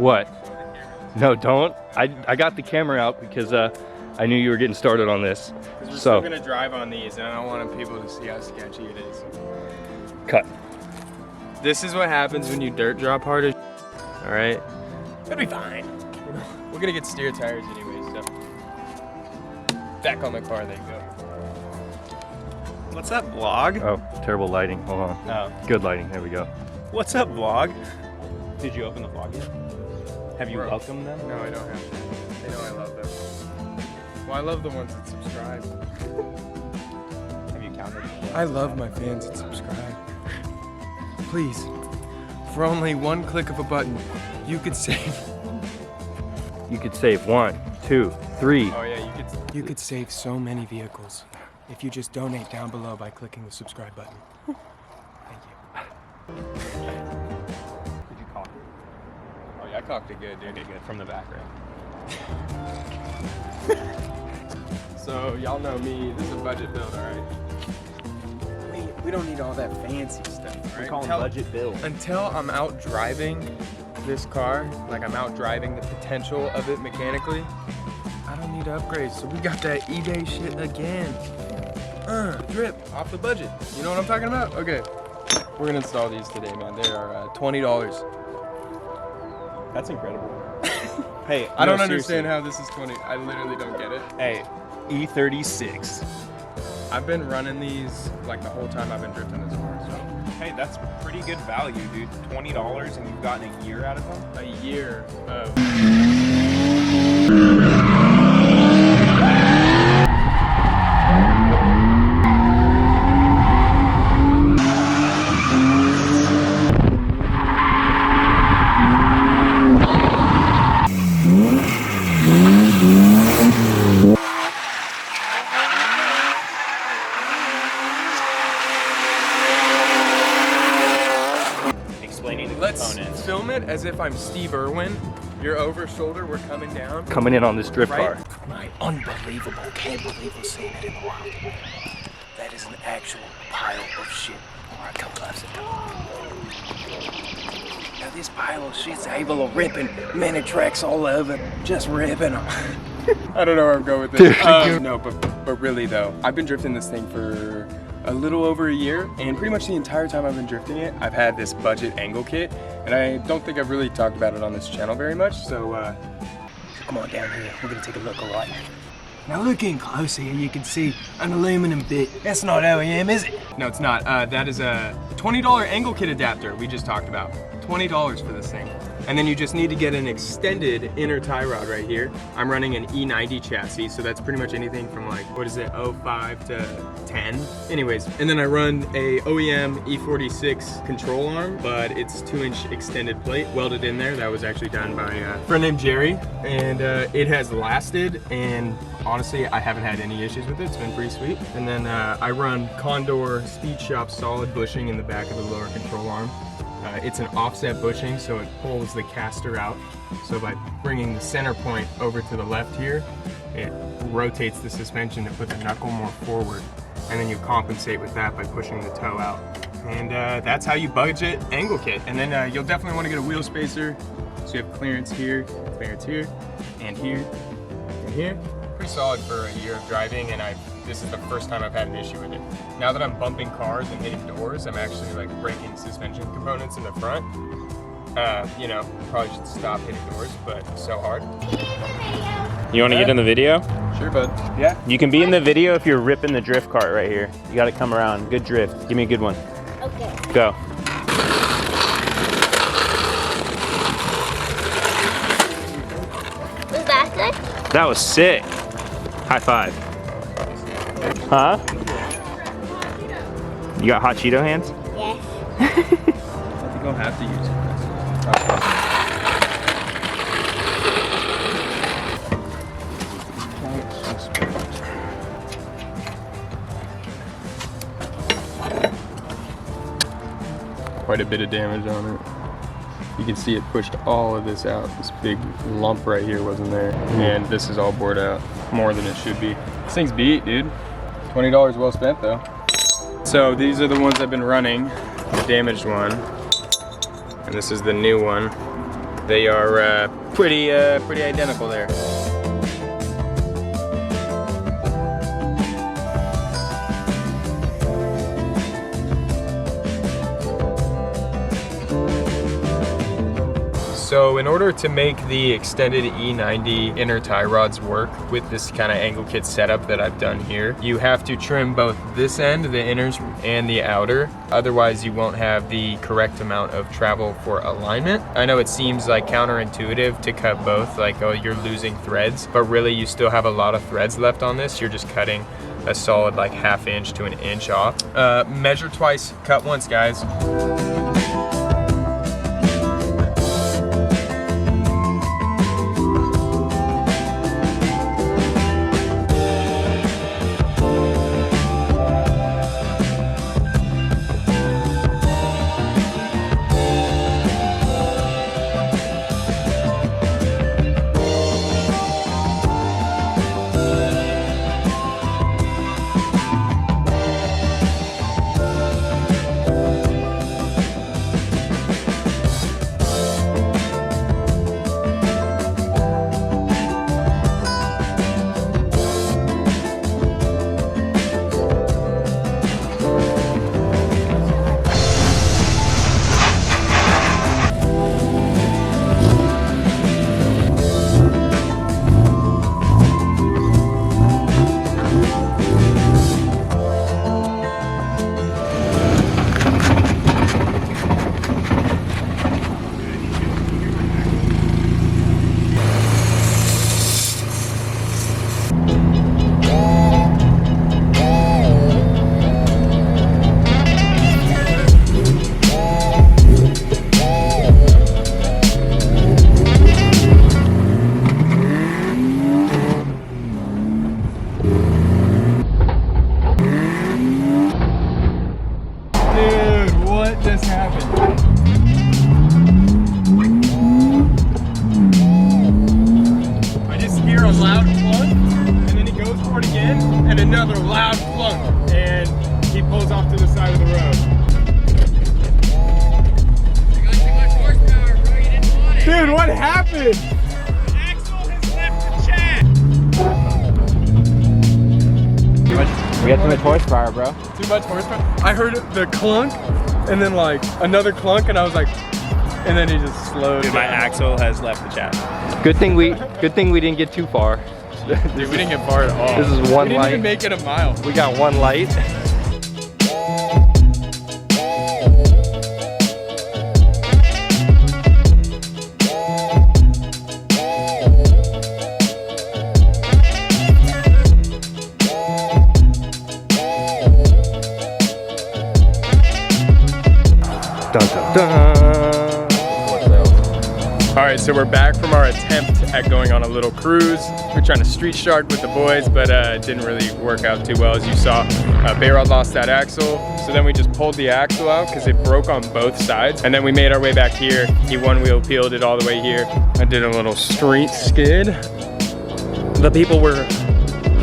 What? No, don't. I got the camera out because I knew you were getting started on this. We're still gonna drive on these, and I don't want people to see how sketchy it is. Cut. This is what happens when you dirt drop hard as all right? It'll be fine. We're gonna get steer tires anyway, so. Back on my car, there you go. What's up, vlog? Oh, terrible lighting. Hold on. Oh. Good lighting. There we go. What's up, vlog? Did you open the vlog yet? Have you welcomed them? No, I don't have to. They know I love them. Well, I love the ones that subscribe. Have you counted? I love my fans that subscribe. Please, for only one click of a button, you could save. You could save 1, 2, 3. Oh yeah, you could save so many vehicles if you just donate down below by clicking the subscribe button. Thank you. Did you cock it? Oh yeah, I cocked it good, dude. Okay, good. From the back, right? So y'all know me. This is a budget build, all right? We don't need all that fancy stuff, right? We call them budget build. Until I'm out driving this car, like I'm out driving the potential of it mechanically, I don't need to upgrade. So we got that eBay shit again. Drip off the budget. You know what I'm talking about? Okay. We're gonna install these today, man. They are $20. That's incredible. Hey, I don't understand how this is 20. I literally don't get it. Hey, E36. I've been running these like the whole time I've been drifting this car, so. Hey, that's pretty good value, dude. $20 and you've gotten a year out of them? A year of... Let's film it as if I'm Steve Irwin. You're over shoulder, we're coming down. Coming in on this drift car. My unbelievable, can't believe we're seeing it in the wild. That is an actual pile of shit. Alright, come closer. Now this pile of shit's able of ripping mini tracks all over, just ripping them. I don't know where I'm going with this. No, but really though, I've been drifting this thing for a little over a year, and pretty much the entire time I've been drifting it, I've had this budget angle kit, and I don't think I've really talked about it on this channel very much, so Come on down here, we're gonna take a look, alright? Now look in closer and you can see an aluminum bit. That's not OEM, is it? no, it's not. That is a $20 angle kit adapter we just talked about. $20 for this thing. And then you just need to get an extended inner tie rod right here. I'm running an E90 chassis, so that's pretty much anything from like, what is it, 05 to 10? Anyways, and then I run a OEM E36 control arm, but it's 2-inch extended plate welded in there. That was actually done by a friend named Jerry, and it has lasted, and honestly, I haven't had any issues with it. It's been pretty sweet. And then I run Condor Speed Shop solid bushing in the back of the lower control arm. It's an offset bushing, so it pulls the caster out. So by bringing the center point over to the left here, it rotates the suspension to put the knuckle more forward. And then you compensate with that by pushing the toe out. And that's how you budget angle kit. And then you'll definitely want to get a wheel spacer. So you have clearance here, and here, and here. Pretty solid for a year of driving, and this is the first time I've had an issue with it. Now that I'm bumping cars and hitting doors, I'm actually like breaking suspension components in the front. You know, probably should stop hitting doors, but so hard. You want to get in the video? Sure, bud. Yeah. You can be in the video if you're ripping the drift cart right here. You got to come around. Good drift. Give me a good one. Okay. Go. Was that good? That was sick. High five. Huh? You got hot Cheeto hands? Yes. I think I'll have to use it. Quite a bit of damage on it. You can see it pushed all of this out. This big lump right here wasn't there. And this is all bored out, more than it should be. This thing's beat, dude. $20 well spent though. So these are the ones I've been running, the damaged one. And this is the new one. They are pretty identical there. So in order to make the extended E90 inner tie rods work with this kind of angle kit setup that I've done here, you have to trim both this end, the inners, and the outer. Otherwise you won't have the correct amount of travel for alignment. I know it seems like counterintuitive to cut both, like, oh, you're losing threads, but really you still have a lot of threads left on this. You're just cutting a solid like 1/2 inch to 1 inch off. Measure twice, cut once, guys. Another loud clunk, and he pulls off to the side of the road. You got too much horsepower, bro. You didn't want it. Dude, what happened? The axle has left the chat. We got too much horsepower, bro. Too much horsepower? I heard the clunk, and then like another clunk, and I was like, and then he just slowed Dude, my down. axle has left the chat. Good thing we didn't get too far. Dude, we didn't get far at all. This is one We didn't light. even make it a mile. We got one light. Dun, dun, dun. All right, so we're back from our attempt at going on a little cruise. We're trying to street shark with the boys, but it didn't really work out too well, as you saw. Bayrod lost that axle, so then we just pulled the axle out because it broke on both sides. And then we made our way back here. He one-wheel peeled it all the way here. I did a little street skid. The people were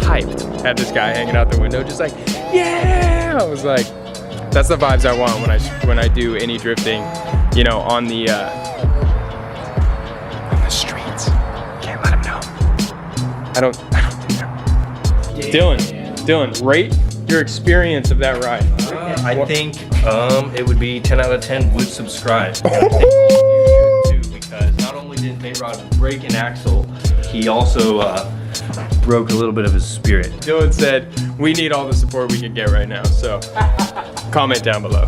hyped. Had this guy hanging out the window just like, yeah! I was like, that's the vibes I want when I do any drifting, you know, on the streets. Can't let him know. I don't think so. Dylan, rate your experience of that ride. I think it would be 10 out of 10 would subscribe. I think you should too, because not only did Bayrod break an axle, he also broke a little bit of his spirit. Dylan said, we need all the support we can get right now, so comment down below.